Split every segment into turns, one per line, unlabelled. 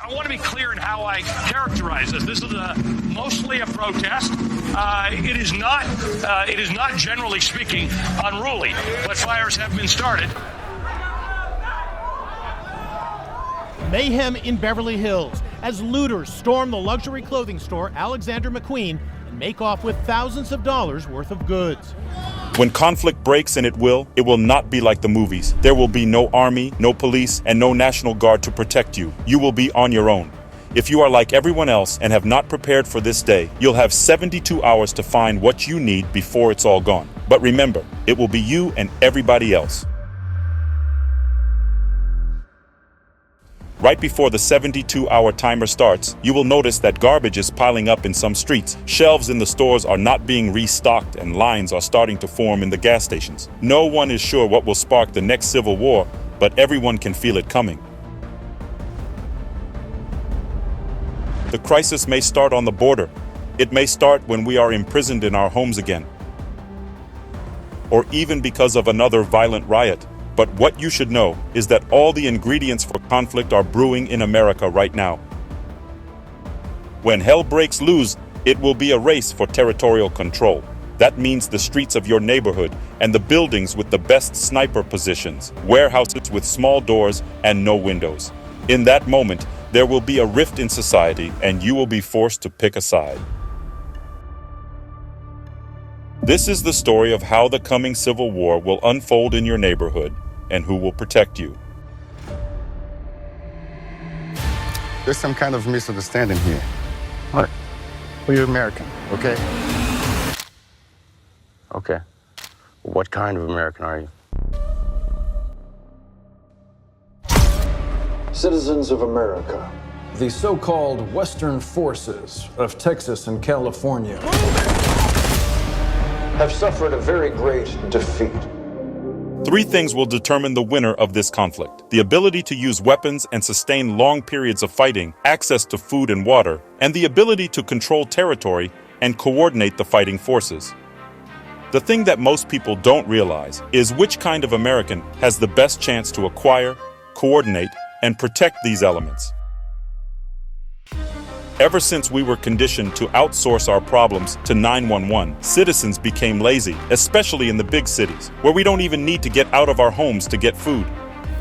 I want to be clear in how I characterize this. This is mostly a protest. It is not, generally speaking, unruly, but fires have been started.
Mayhem in Beverly Hills as looters storm the luxury clothing store Alexander McQueen and make off with thousands of dollars worth of goods.
When conflict breaks, and it will not be like the movies. There will be no army, no police, and no National Guard to protect you. You will be on your own. If you are like everyone else and have not prepared for this day, you'll have 72 hours to find what you need before it's all gone. But remember, it will be you and everybody else. Right before the 72-hour timer starts, you will notice that garbage is piling up in some streets. Shelves in the stores are not being restocked and lines are starting to form in the gas stations. No one is sure what will spark the next civil war, but everyone can feel it coming. The crisis may start on the border. It may start when we are imprisoned in our homes again, or even because of another violent riot. But what you should know is that all the ingredients for conflict are brewing in America right now. When hell breaks loose, it will be a race for territorial control. That means the streets of your neighborhood and the buildings with the best sniper positions, warehouses with small doors and no windows. In that moment, there will be a rift in society and you will be forced to pick a side. This is the story of how the coming civil war will unfold in your neighborhood and who will protect you.
There's some kind of misunderstanding here. What? Well, you're American, okay?
Okay. What kind of American are you?
Citizens of America.
The so-called Western forces of Texas and California
have suffered a very great defeat.
3 things will determine the winner of this conflict: the ability to use weapons and sustain long periods of fighting, access to food and water, and the ability to control territory and coordinate the fighting forces. The thing that most people don't realize is which kind of American has the best chance to acquire, coordinate, and protect these elements. Ever since we were conditioned to outsource our problems to 911, citizens became lazy, especially in the big cities, where we don't even need to get out of our homes to get food.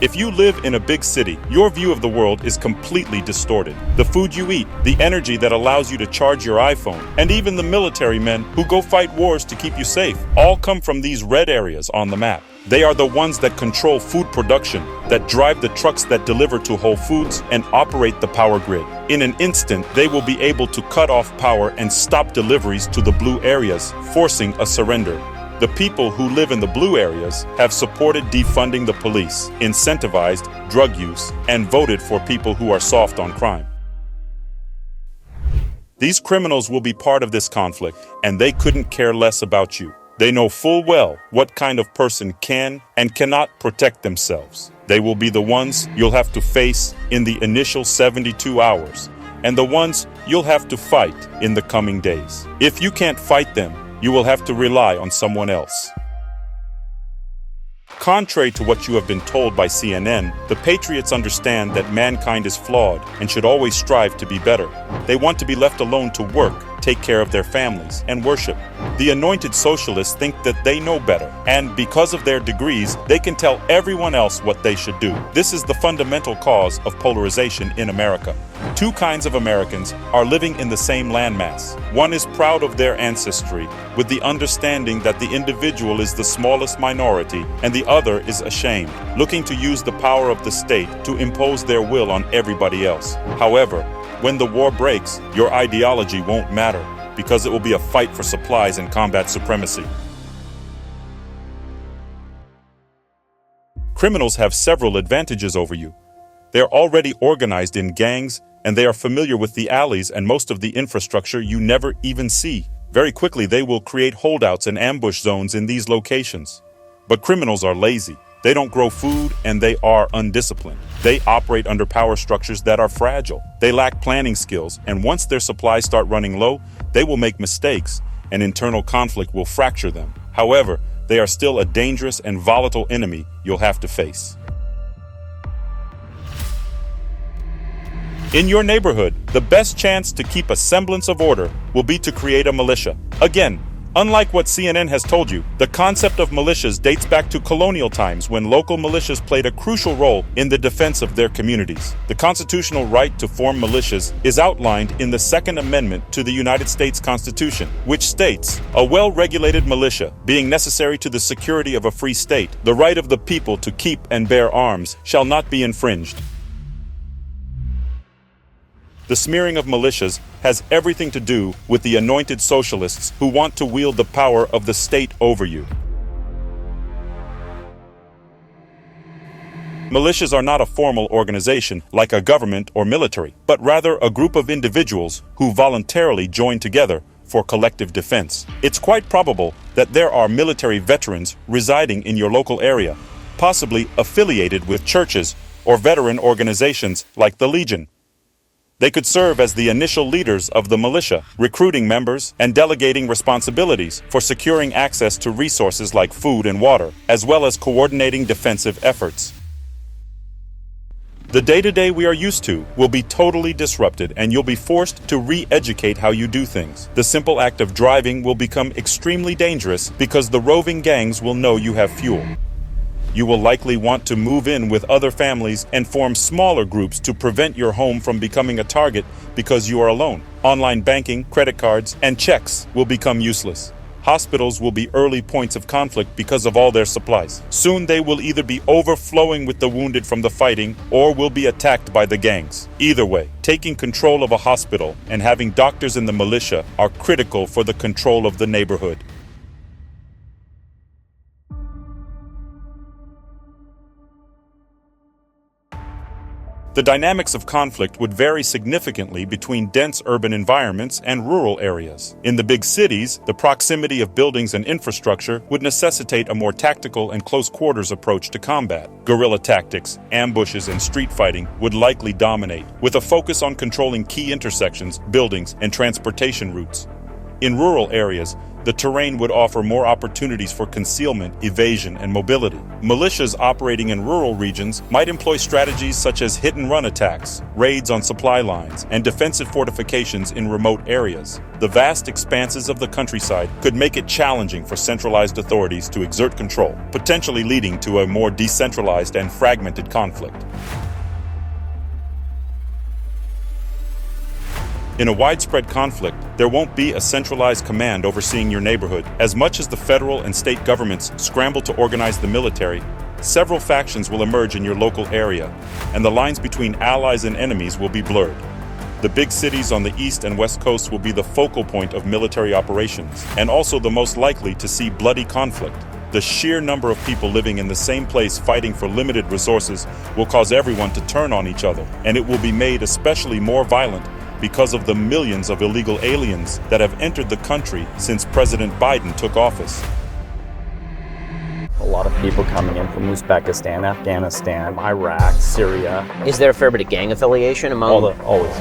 If you live in a big city, your view of the world is completely distorted. The food you eat, the energy that allows you to charge your iPhone, and even the military men who go fight wars to keep you safe, all come from these red areas on the map. They are the ones that control food production, that drive the trucks that deliver to Whole Foods and operate the power grid. In an instant, they will be able to cut off power and stop deliveries to the blue areas, forcing a surrender. The people who live in the blue areas have supported defunding the police, incentivized drug use, and voted for people who are soft on crime. These criminals will be part of this conflict, and they couldn't care less about you. They know full well what kind of person can and cannot protect themselves. They will be the ones you'll have to face in the initial 72 hours, and the ones you'll have to fight in the coming days. If you can't fight them, you will have to rely on someone else. Contrary to what you have been told by CNN, the patriots understand that mankind is flawed and should always strive to be better. They want to be left alone to work, take care of their families, and worship. The anointed socialists think that they know better, and because of their degrees, they can tell everyone else what they should do. This is the fundamental cause of polarization in America. 2 kinds of Americans are living in the same landmass. One is proud of their ancestry, with the understanding that the individual is the smallest minority, and the other is ashamed, looking to use the power of the state to impose their will on everybody else. However, when the war breaks, your ideology won't matter, because it will be a fight for supplies and combat supremacy. Criminals have several advantages over you. They are already organized in gangs, and they are familiar with the alleys and most of the infrastructure you never even see. Very quickly, they will create holdouts and ambush zones in these locations. But criminals are lazy. They don't grow food, and they are undisciplined. They operate under power structures that are fragile. They lack planning skills, and once their supplies start running low, they will make mistakes, and internal conflict will fracture them. However, they are still a dangerous and volatile enemy you'll have to face. In your neighborhood, the best chance to keep a semblance of order will be to create a militia. Again, unlike what CNN has told you, the concept of militias dates back to colonial times when local militias played a crucial role in the defense of their communities. The constitutional right to form militias is outlined in the Second Amendment to the United States Constitution, which states, "A well-regulated militia, being necessary to the security of a free state, the right of the people to keep and bear arms shall not be infringed." The smearing of militias has everything to do with the anointed socialists who want to wield the power of the state over you. Militias are not a formal organization like a government or military, but rather a group of individuals who voluntarily join together for collective defense. It's quite probable that there are military veterans residing in your local area, possibly affiliated with churches or veteran organizations like the Legion. They could serve as the initial leaders of the militia, recruiting members and delegating responsibilities for securing access to resources like food and water, as well as coordinating defensive efforts. The day-to-day we are used to will be totally disrupted, and you'll be forced to re-educate how you do things. The simple act of driving will become extremely dangerous because the roving gangs will know you have fuel. You will likely want to move in with other families and form smaller groups to prevent your home from becoming a target because you are alone. Online banking, credit cards, and checks will become useless. Hospitals will be early points of conflict because of all their supplies. Soon they will either be overflowing with the wounded from the fighting or will be attacked by the gangs. Either way, taking control of a hospital and having doctors in the militia are critical for the control of the neighborhood. The dynamics of conflict would vary significantly between dense urban environments and rural areas. In the big cities, the proximity of buildings and infrastructure would necessitate a more tactical and close-quarters approach to combat. Guerrilla tactics, ambushes, and street fighting would likely dominate, with a focus on controlling key intersections, buildings, and transportation routes. In rural areas, the terrain would offer more opportunities for concealment, evasion, and mobility. Militias operating in rural regions might employ strategies such as hit-and-run attacks, raids on supply lines, and defensive fortifications in remote areas. The vast expanses of the countryside could make it challenging for centralized authorities to exert control, potentially leading to a more decentralized and fragmented conflict. In a widespread conflict, there won't be a centralized command overseeing your neighborhood. As much as the federal and state governments scramble to organize the military, several factions will emerge in your local area, and the lines between allies and enemies will be blurred. The big cities on the east and west coasts will be the focal point of military operations, and also the most likely to see bloody conflict. The sheer number of people living in the same place fighting for limited resources will cause everyone to turn on each other, and it will be made especially more violent because of the millions of illegal aliens that have entered the country since President Biden took office.
A lot of people coming in from Uzbekistan, Afghanistan, Iraq, Syria.
Is there a fair bit of gang affiliation among...
Always.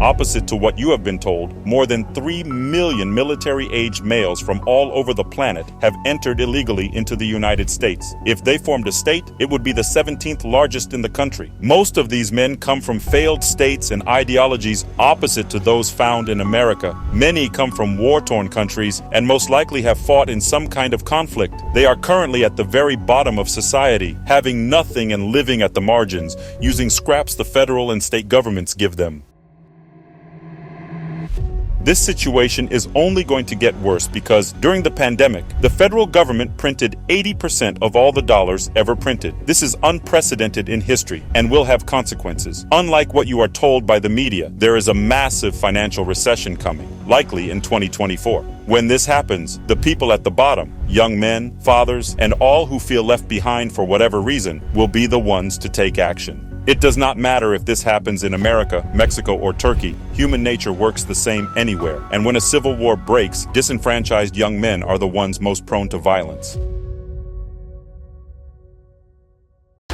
Opposite to what you have been told, more than 3 million military-aged males from all over the planet have entered illegally into the United States. If they formed a state, it would be the 17th largest in the country. Most of these men come from failed states and ideologies opposite to those found in America. Many come from war-torn countries and most likely have fought in some kind of conflict. They are currently at the very bottom of society, having nothing and living at the margins, using scraps the federal and state governments give them. This situation is only going to get worse because during the pandemic, the federal government printed 80% of all the dollars ever printed. This is unprecedented in history and will have consequences. Unlike what you are told by the media, there is a massive financial recession coming, likely in 2024. When this happens, the people at the bottom, young men, fathers, and all who feel left behind for whatever reason, will be the ones to take action. It does not matter if this happens in America, Mexico, or Turkey. Human nature works the same anywhere. And when a civil war breaks, disenfranchised young men are the ones most prone to violence.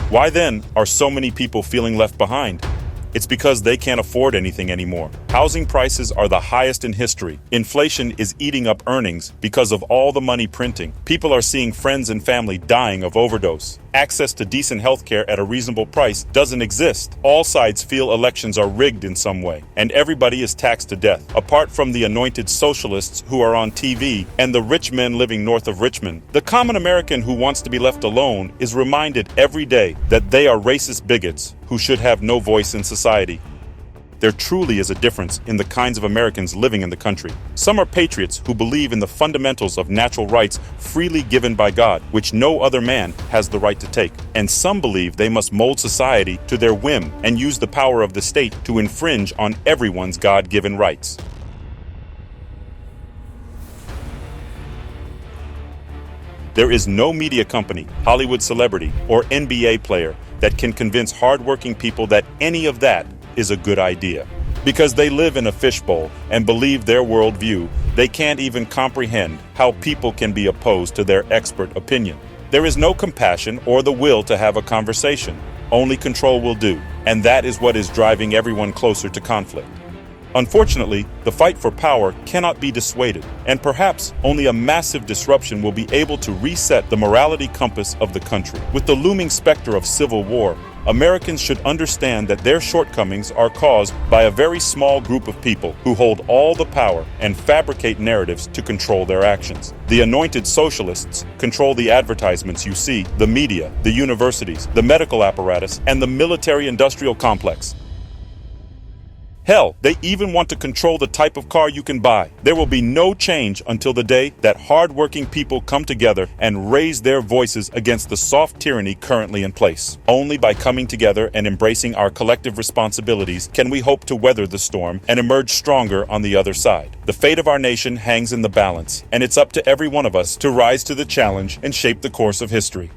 Why then are so many people feeling left behind? It's because they can't afford anything anymore. Housing prices are the highest in history. Inflation is eating up earnings because of all the money printing. People are seeing friends and family dying of overdose. access to decent health care at a reasonable price doesn't exist. All sides feel elections are rigged in some way, and everybody is taxed to death. Apart from the anointed socialists who are on TV and the rich men living north of Richmond, the common American who wants to be left alone is reminded every day that they are racist bigots who should have no voice in society. There truly is a difference in the kinds of Americans living in the country. Some are patriots who believe in the fundamentals of natural rights freely given by God, which no other man has the right to take. And some believe they must mold society to their whim and use the power of the state to infringe on everyone's God-given rights. There is no media company, Hollywood celebrity, or NBA player that can convince hardworking people that any of that is a good idea. Because they live in a fishbowl and believe their worldview, they can't even comprehend how people can be opposed to their expert opinion. There is no compassion or the will to have a conversation. Only control will do, and that is what is driving everyone closer to conflict. Unfortunately, the fight for power cannot be dissuaded, and perhaps only a massive disruption will be able to reset the morality compass of the country. With the looming specter of civil war, Americans should understand that their shortcomings are caused by a very small group of people who hold all the power and fabricate narratives to control their actions. The anointed socialists control the advertisements you see, the media, the universities, the medical apparatus, and the military-industrial complex. Hell, they even want to control the type of car you can buy. There will be no change until the day that hardworking people come together and raise their voices against the soft tyranny currently in place. Only by coming together and embracing our collective responsibilities can we hope to weather the storm and emerge stronger on the other side. The fate of our nation hangs in the balance, and it's up to every one of us to rise to the challenge and shape the course of history.